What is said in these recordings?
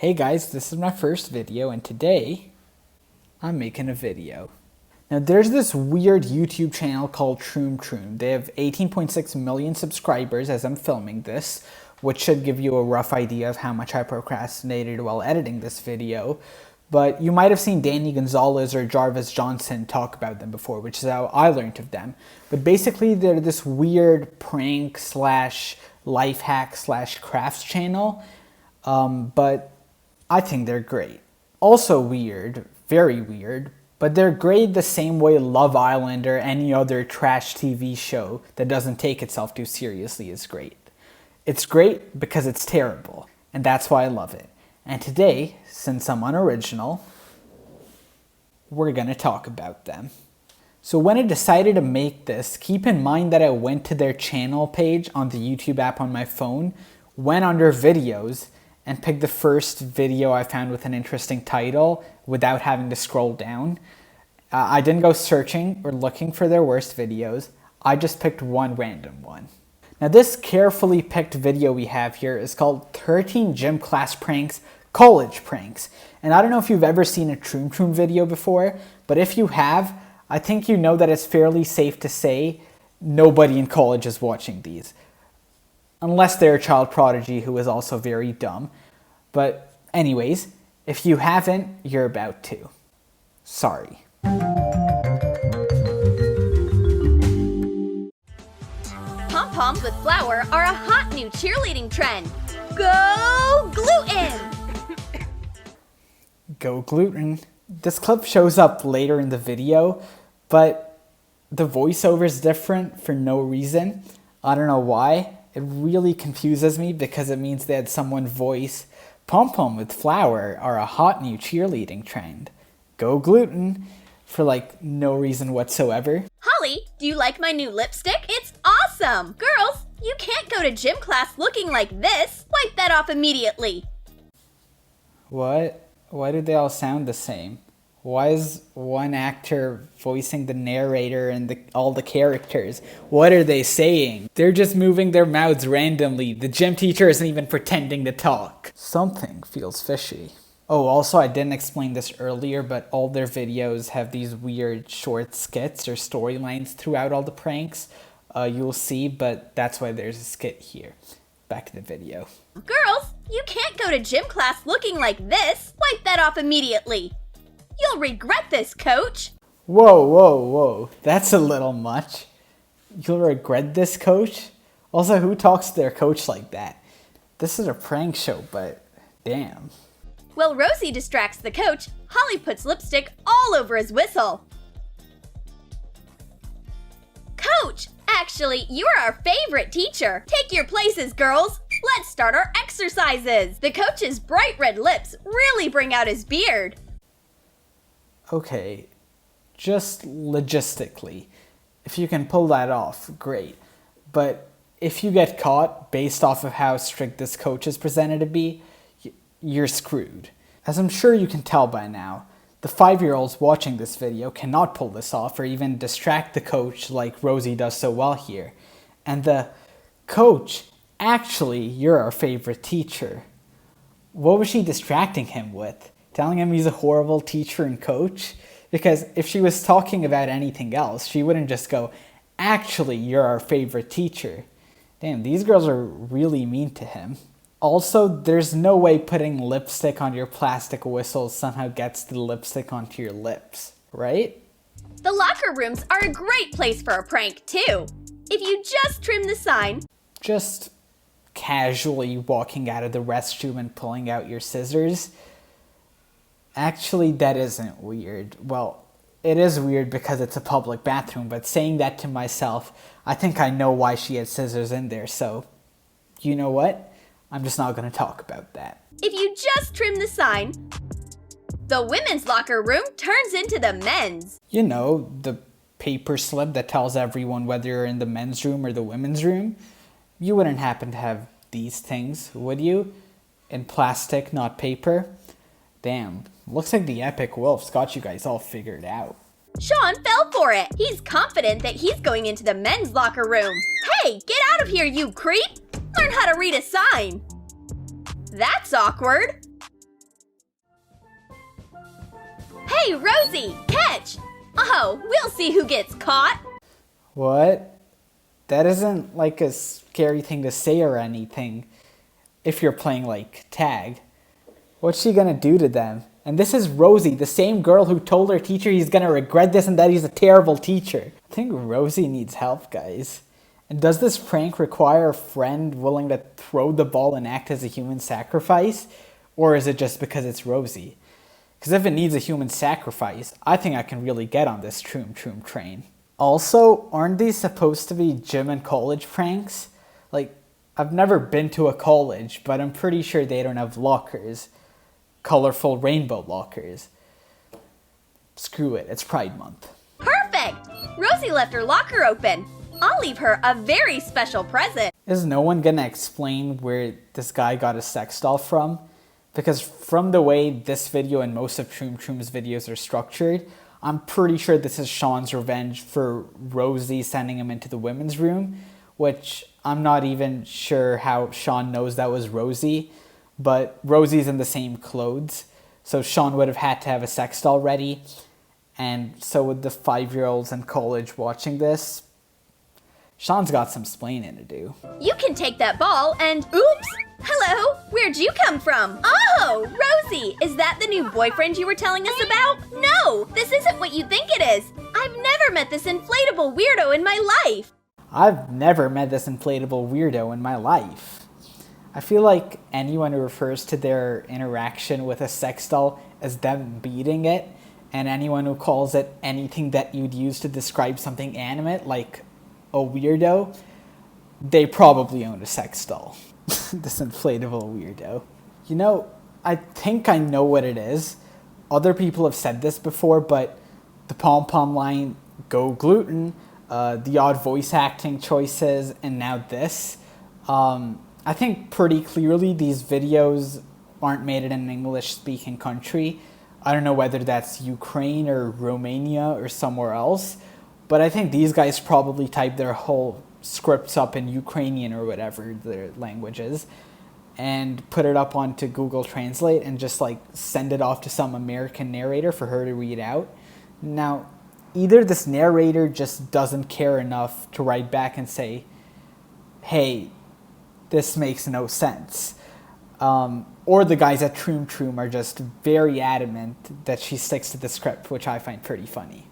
Hey guys, this is my first video and today I'm making a video. Now there's this weird YouTube channel called Troom Troom. They have 18.6 million subscribers as I'm filming this, which should give you a rough idea of how much I procrastinated while editing this video. But you might have seen Danny Gonzalez or Jarvis Johnson talk about them before, which is how I learned of them. But basically they're this weird prank slash life hack slash crafts channel. But I think they're great. Also weird, very weird, but they're great the same way Love Island or any other trash TV show that doesn't take itself too seriously is great. It's great because it's terrible, and that's why I love it. And today, since I'm unoriginal, we're gonna talk about them. So when I decided to make this, keep in mind that I went to their channel page on the YouTube app on my phone, went under videos, and picked the first video I found with an interesting title without having to scroll down. I didn't go searching or looking for their worst videos. I just picked one random one. Now this carefully picked video we have here is called 13 Gym Class Pranks, College Pranks. And I don't know if you've ever seen a Troom Troom video before, but if you have, I think you know that it's fairly safe to say nobody in college is watching these. Unless they're a child prodigy who is also very dumb. But anyways, if you haven't, you're about to. Sorry. Pom-poms with flour are a hot new cheerleading trend. Go gluten! Go gluten. This clip shows up later in the video, but the voiceover is different for no reason. I don't know why. It really confuses me because it means they had someone voice pom-pom with flour are a hot new cheerleading trend. Go gluten for like no reason whatsoever. Holly, do you like my new lipstick? It's awesome! Girls, you can't go to gym class looking like this. Wipe that off immediately. What? Why do they all sound the same? Why is one actor voicing the narrator and all the characters? What are they saying? They're just moving their mouths randomly. The gym teacher isn't even pretending to talk. Something feels fishy. Oh, also I didn't explain this earlier, but all their videos have these weird short skits or storylines throughout all the pranks. You'll see, but that's why there's a skit here. Back to the video. Girls, you can't go to gym class looking like this. Wipe that off immediately. You'll regret this, coach. Whoa, whoa, whoa. That's a little much. You'll regret this, coach? Also, who talks to their coach like that? This is a prank show, but damn. While Rosie distracts the coach, Holly puts lipstick all over his whistle. Coach, actually, you are our favorite teacher. Take your places, girls. Let's start our exercises. The coach's bright red lips really bring out his beard. Okay, just logistically, if you can pull that off, great. But if you get caught based off of how strict this coach is presented to be, you're screwed. As I'm sure you can tell by now, the 5-year-olds watching this video cannot pull this off or even distract the coach like Rosie does so well here. And the coach, actually, you're our favorite teacher. What was she distracting him with? Telling him he's a horrible teacher and coach? Because if she was talking about anything else, she wouldn't just go, actually, you're our favorite teacher. Damn, these girls are really mean to him. Also, there's no way putting lipstick on your plastic whistle somehow gets the lipstick onto your lips, right? The locker rooms are a great place for a prank, too. If you just trim the sign. Just casually walking out of the restroom and pulling out your scissors. Actually, that isn't weird. Well, it is weird because it's a public bathroom, but saying that to myself, I think I know why she had scissors in there, so you know what? I'm just not going to talk about that. If you just trim the sign, the women's locker room turns into the men's. You know, the paper slip that tells everyone whether you're in the men's room or the women's room. You wouldn't happen to have these things, would you? In plastic, not paper? Damn, looks like the Epic Wolf's got you guys all figured out. Sean fell for it. He's confident that he's going into the men's locker room. Hey, get out of here, you creep! Learn how to read a sign. That's awkward. Hey, Rosie, catch! Oh, we'll see who gets caught. What? That isn't like a scary thing to say or anything if you're playing like tag. What's she gonna do to them? And this is Rosie, the same girl who told her teacher he's gonna regret this and that he's a terrible teacher. I think Rosie needs help, guys. And does this prank require a friend willing to throw the ball and act as a human sacrifice? Or is it just because it's Rosie? Because if it needs a human sacrifice, I think I can really get on this Troom Troom train. Also, aren't these supposed to be gym and college pranks? Like, I've never been to a college, but I'm pretty sure they don't have lockers. Colorful rainbow lockers. Screw it, it's Pride Month. Perfect! Rosie left her locker open. I'll leave her a very special present. Is no one gonna explain where this guy got a sex doll from? Because from the way this video and most of Troom Troom's videos are structured, I'm pretty sure this is Sean's revenge for Rosie sending him into the women's room, which I'm not even sure how Sean knows that was Rosie, but Rosie's in the same clothes, so Sean would have had to have a sex doll ready, and so would the 5-year-olds in college watching this. Sean's got some splaining to do. You can take that ball and oops! Hello, where'd you come from? Oh, Rosie, is that the new boyfriend you were telling us about? No, this isn't what you think it is. I've never met this inflatable weirdo in my life. I've never met this inflatable weirdo in my life. I feel like anyone who refers to their interaction with a sex doll as them beating it, and anyone who calls it anything that you'd use to describe something animate, like a weirdo, they probably own a sex doll. This inflatable weirdo. You know, I think I know what it is. Other people have said this before, but the pom-pom line, go gluten, the odd voice acting choices, and now this. I think pretty clearly these videos aren't made in an English-speaking country. I don't know whether that's Ukraine or Romania or somewhere else, but I think these guys probably typed their whole scripts up in Ukrainian or whatever their language is and put it up onto Google Translate and just like send it off to some American narrator for her to read out. Now, either this narrator just doesn't care enough to write back and say, hey, this makes no sense. Or the guys at Troom Troom are just very adamant that she sticks to the script, which I find pretty funny.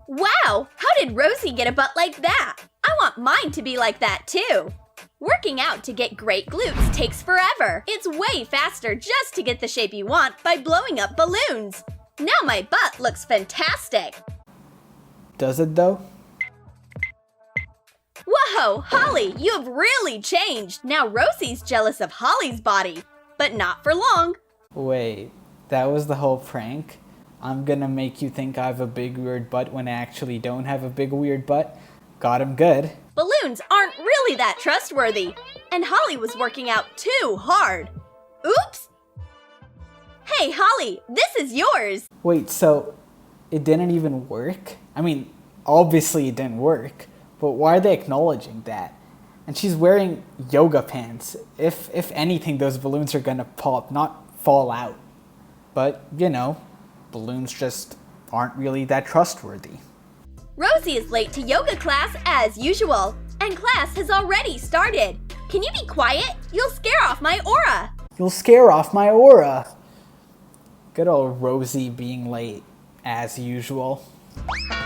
Wow, how did Rosie get a butt like that? I want mine to be like that too. Working out to get great glutes takes forever. It's way faster just to get the shape you want by blowing up balloons. Now my butt looks fantastic. Does it though? Whoa, Holly, you have really changed. Now Rosie's jealous of Holly's body, but not for long. Wait, that was the whole prank? I'm gonna make you think I have a big weird butt when I actually don't have a big weird butt? Got him good. Balloons aren't really that trustworthy, and Holly was working out too hard. Oops! Hey, Holly, this is yours. Wait, so it didn't even work? I mean, obviously it didn't work, but why are they acknowledging that? And she's wearing yoga pants. If anything, those balloons are gonna pop, not fall out. But, you know, balloons just aren't really that trustworthy. Rosie is late to yoga class as usual, and class has already started. Can you be quiet? You'll scare off my aura. You'll scare off my aura. Good old Rosie being late, as usual.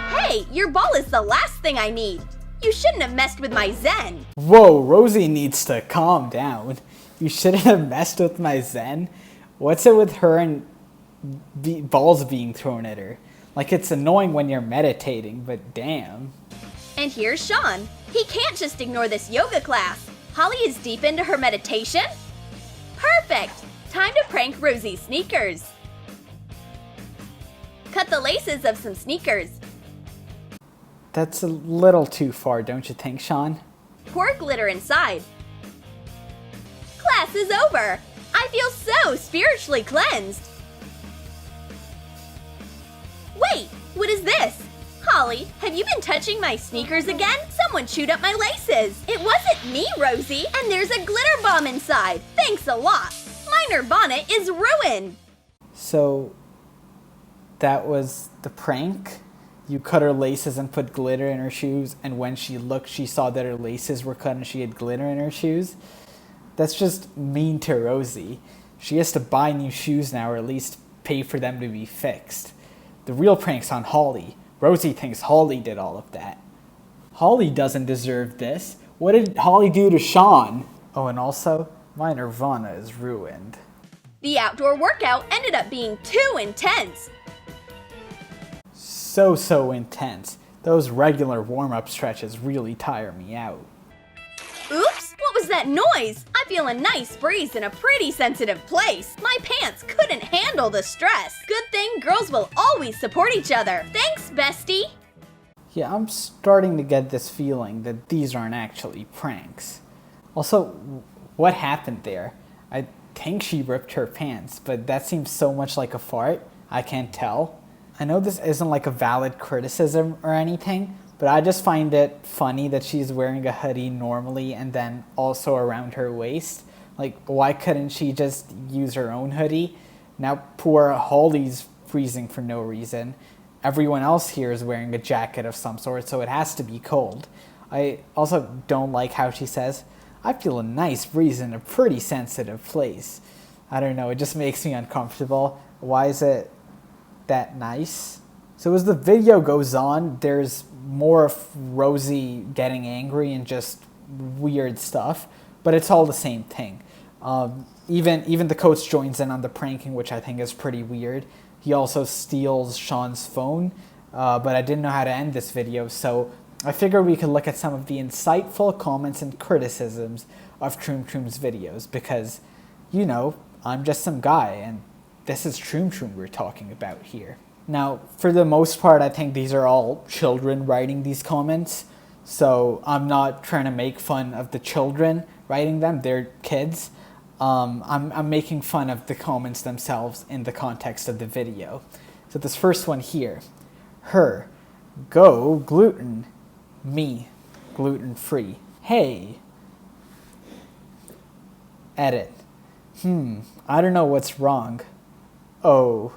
Hey, your ball is the last thing I need. You shouldn't have messed with my zen. Whoa, Rosie needs to calm down. You shouldn't have messed with my zen. What's it with her and balls being thrown at her? Like, it's annoying when you're meditating, but damn. And here's Sean. He can't just ignore this yoga class. Holly is deep into her meditation. Perfect! Time to prank Rosie's sneakers. Cut the laces of some sneakers. That's a little too far, don't you think, Sean? Pour glitter inside. Class is over. I feel so spiritually cleansed. Wait, what is this? Holly, have you been touching my sneakers again? Someone chewed up my laces. It wasn't me, Rosie, and there's a glitter bomb inside. Thanks a lot. My Nirvana is ruined. So, that was the prank. You cut her laces and put glitter in her shoes, and when she looked, she saw that her laces were cut and she had glitter in her shoes. That's just mean to Rosie. She has to buy new shoes now, or at least pay for them to be fixed. The real prank's on Holly. Rosie thinks Holly did all of that. Holly doesn't deserve this. What did Holly do to Sean? Oh, and also, my Nirvana is ruined. The outdoor workout ended up being too intense. So intense. Those regular warm-up stretches really tire me out. Oops, what was that noise? I feel a nice breeze in a pretty sensitive place. My pants couldn't handle the stress. Good thing girls will always support each other. Thanks, bestie. Yeah, I'm starting to get this feeling that these aren't actually pranks. Also, what happened there? I think she ripped her pants, but that seems so much like a fart. I can't tell. I know this isn't like a valid criticism or anything, but I just find it funny that she's wearing a hoodie normally and then also around her waist. Like, why couldn't she just use her own hoodie? Now poor Holly's freezing for no reason. Everyone else here is wearing a jacket of some sort, so it has to be cold. I also don't like how she says, I feel a nice breeze in a pretty sensitive place. I don't know, it just makes me uncomfortable. Why is it that nice? So as the video goes on, there's more of Rosie getting angry and just weird stuff, but it's all the same thing. Even the coach joins in on the pranking, which I think is pretty weird. He also steals Sean's phone, but I didn't know how to end this video, so I figured we could look at some of the insightful comments and criticisms of Troom Troom's videos, because, you know, I'm just some guy, and this is Troom Troom we're talking about here. Now, for the most part, I think these are all children writing these comments, so I'm not trying to make fun of the children writing them, they're kids. I'm making fun of the comments themselves in the context of the video. So this first one here, her, go gluten, me, gluten-free. Hey, edit, I don't know what's wrong. Oh,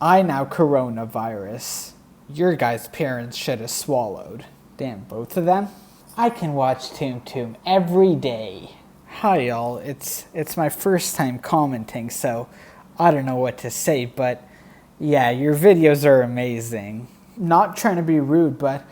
I now coronavirus. Your guys' parents should have swallowed. Damn, both of them? I can watch Troom Troom every day. Hi y'all, it's my first time commenting, so I don't know what to say, but yeah, your videos are amazing. Not trying to be rude, but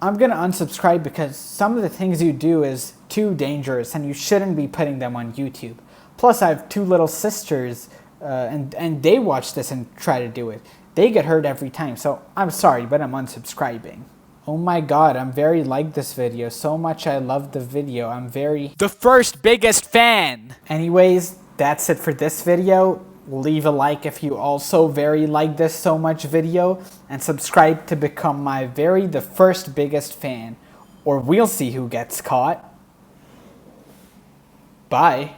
I'm gonna unsubscribe because some of the things you do is too dangerous and you shouldn't be putting them on YouTube. Plus I have two little sisters and they watch this and try to do it. They get hurt every time, so I'm sorry, but I'm unsubscribing. Oh my god, I'm very like this video. So much I love the video. I'm very the first biggest fan. Anyways, that's it for this video. Leave a like if you also very like this so much video. And subscribe to become my the first biggest fan. Or we'll see who gets caught. Bye.